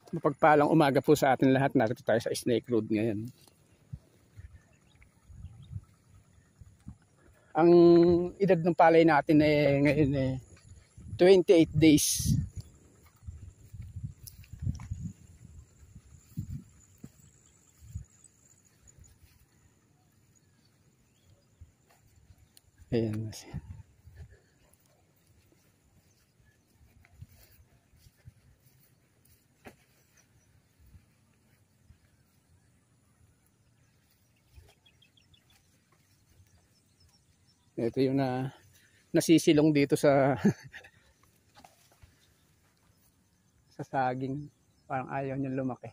Mapagpalang umaga po sa atin lahat. Narito tayo sa Snake Road ngayon. Ang edad ng palay natin ngayon 28 days. Ayan. Ito yung nasisilong dito sa sa saging. Parang ayaw niya lumaki.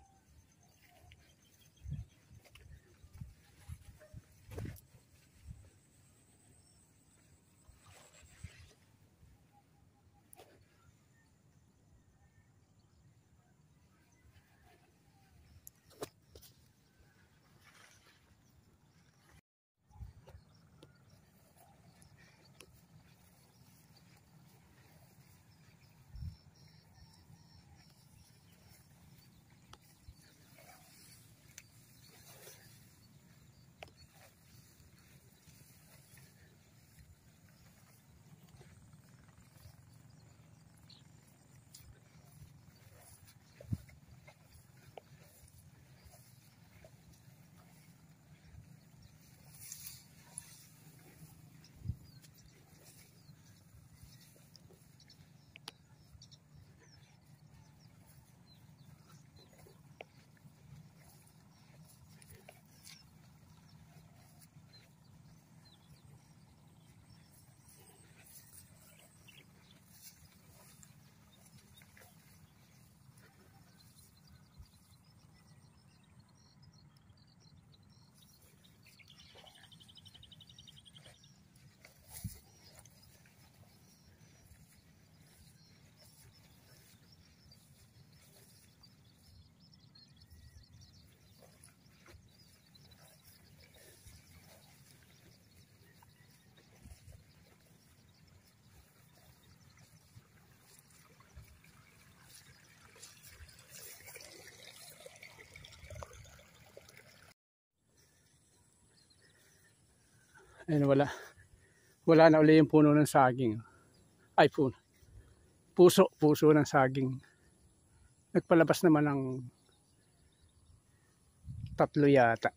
Ayun, wala na uli yung puno ng saging. Ay, puso ng saging. Nagpalabas naman ng 3 yata.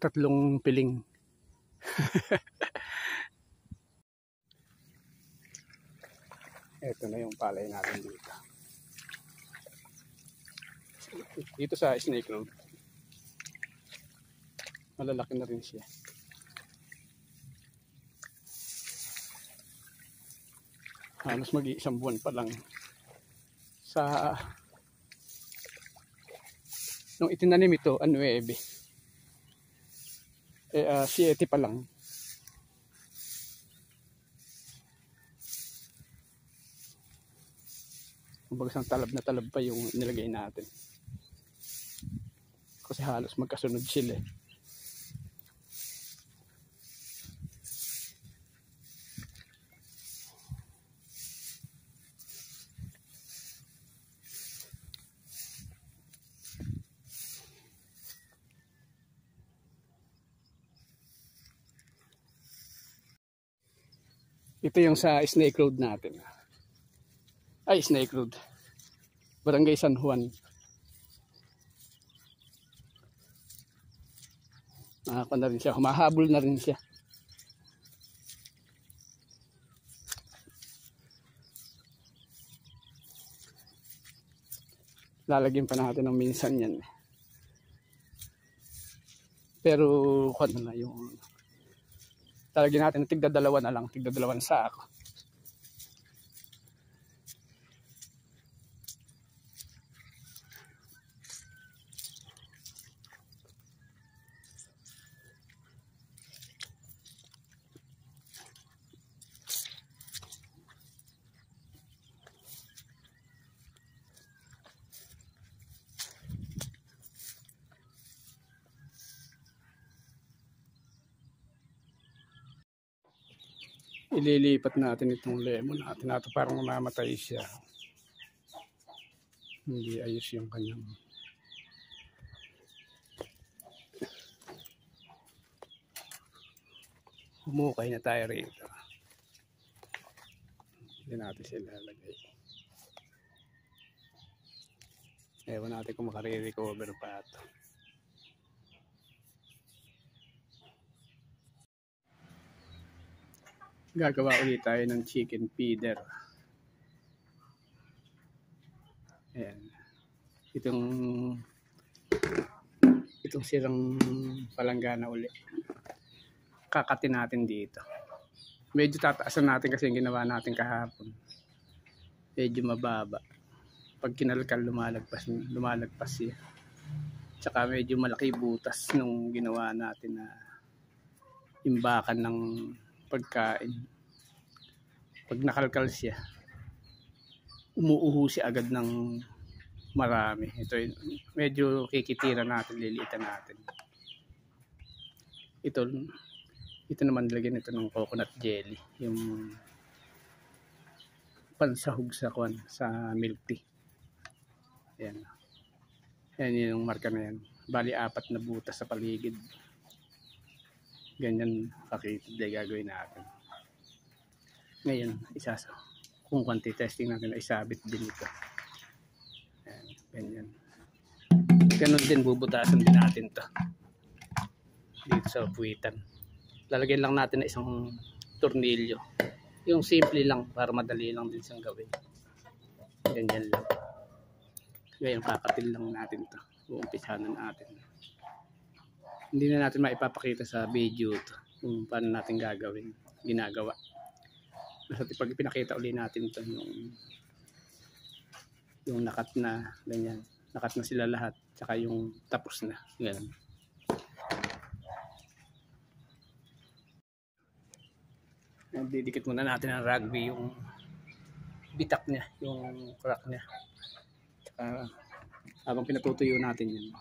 3 piling. Ito na yung palay natin dito. Dito sa Snake Road. Malalaki na rin siya. Halos mag-iisang buwan pa lang sa nung itinanim ito, 9. 7 pa lang. Kumbaga isang talab na talab pa yung nilagay natin. Kasi halos magkasunod sila. Ito yung sa Snake Road natin. Ay, Snake Road. Barangay San Juan. Nakaka na rin siya. Humahabol na rin siya. Lalagyan pa natin ng minsan yan. Pero kung na yung lalagyan natin ng tigda-2 na lang. Tigda-2 sako. Ililipat natin itong lemon natin. Parang mamamatay siya. Hindi ayos yung kanyang humukay na tayo rito. Hindi natin sila lagay. Ewan natin kung makare-recover pa ito. Gagawa ulit tayo ng chicken feeder. Ayan. Itong sirang palanggana ulit. Kakatin natin dito. Medyo tataasan natin kasi yung ginawa natin kahapon. Medyo mababa. Pag kinalkal lumalagpas siya. Tsaka medyo malaki butas nung ginawa natin na imbakan ng pagkain. Pag nakalkal siya, umuuho siya agad ng marami. Ito medyo kikitira natin, liliitan natin. Ito naman lagyan ito ng coconut jelly, yung pansahog sa milk tea. Ayan. Ayan yung marka na yan. Bali 4 na butas sa paligid. Ganyan kakitid ay gagawin natin. Ngayon, kung quantity testing natin, isabit din ito. Ayan, ganyan. Ganon din, bubutasan din natin to dito sa puwitan. Lalagyan lang natin na isang tornilyo. Yung simple lang para madali lang din siyang gawin. Ganyan lang. Ngayon kakatil lang natin to. Uumpisahan natin. Hindi na natin maipapakita sa video to kung paano natin ginagawa. Basta pag pinakita uli natin to yung nakat na ganyan. Nakat na sila lahat. Tsaka yung tapos na. Ganyan. Didikit muna natin ang rugby yung bitak niya, yung crack niya. Tsaka habang pinatutuyo natin yun,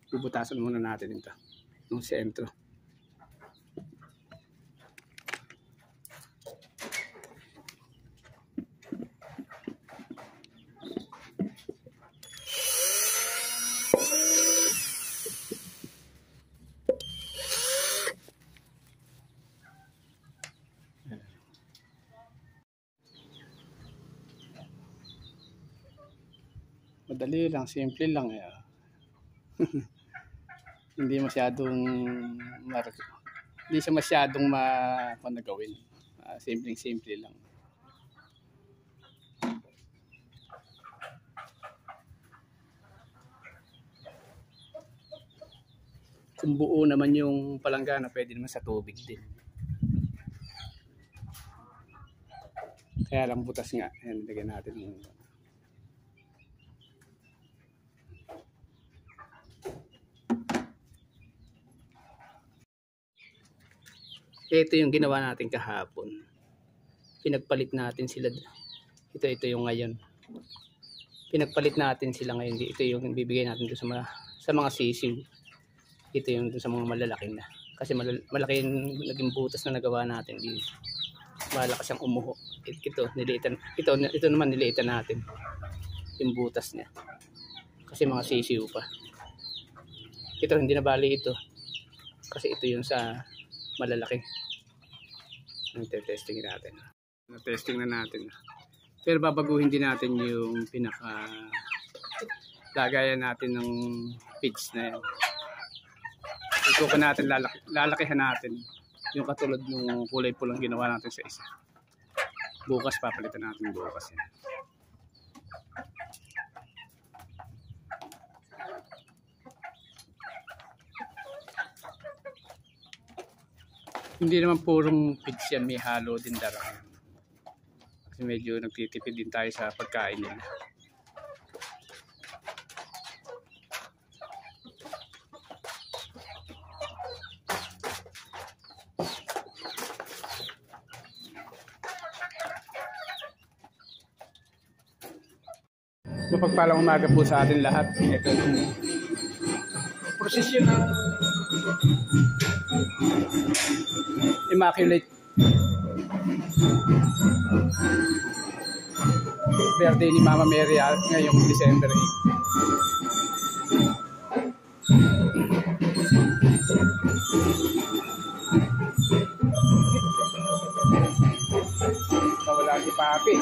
bubutasan muna natin ito yung sentro. Madali lang, simple lang. Hindi siya masyadong managawin. Simple lang. Kung buo naman yung palanggana, pwede naman sa tubig din. Kaya lang butas nga. Ayan, lagyan natin yung ito yung ginawa natin kahapon. Pinagpalit natin sila. Ito yung ngayon. Pinagpalit natin sila ngayon. Ito yung bibigay natin sa mga sisiw. Ito yung sa mga malalaki na. Kasi malaki yung naging butas na nagawa natin dito. Malakas siyang umuho. Ito naman niliitan natin. Yung butas niya. Kasi mga sisiw pa. Ito hindi na bali ito. Kasi ito yung sa malalaki. Testing natin. Testing na natin. Pero babaguhin din natin yung lagayan natin ng feeds na yan. Ito ko natin lalakihan natin yung katulad ng kulay pulang ginawa natin sa isa. Bukas papalitan natin bukas yan. Hindi naman purong feeds yan, may halo din dara. Kasi medyo nagtitipid din tayo sa pagkain nila. Mapagpalang umaga po sa atin lahat. Ito yung prosesyon ng immaculate Birthday ni Mama Mary ngayong December 8. Wala si Papi.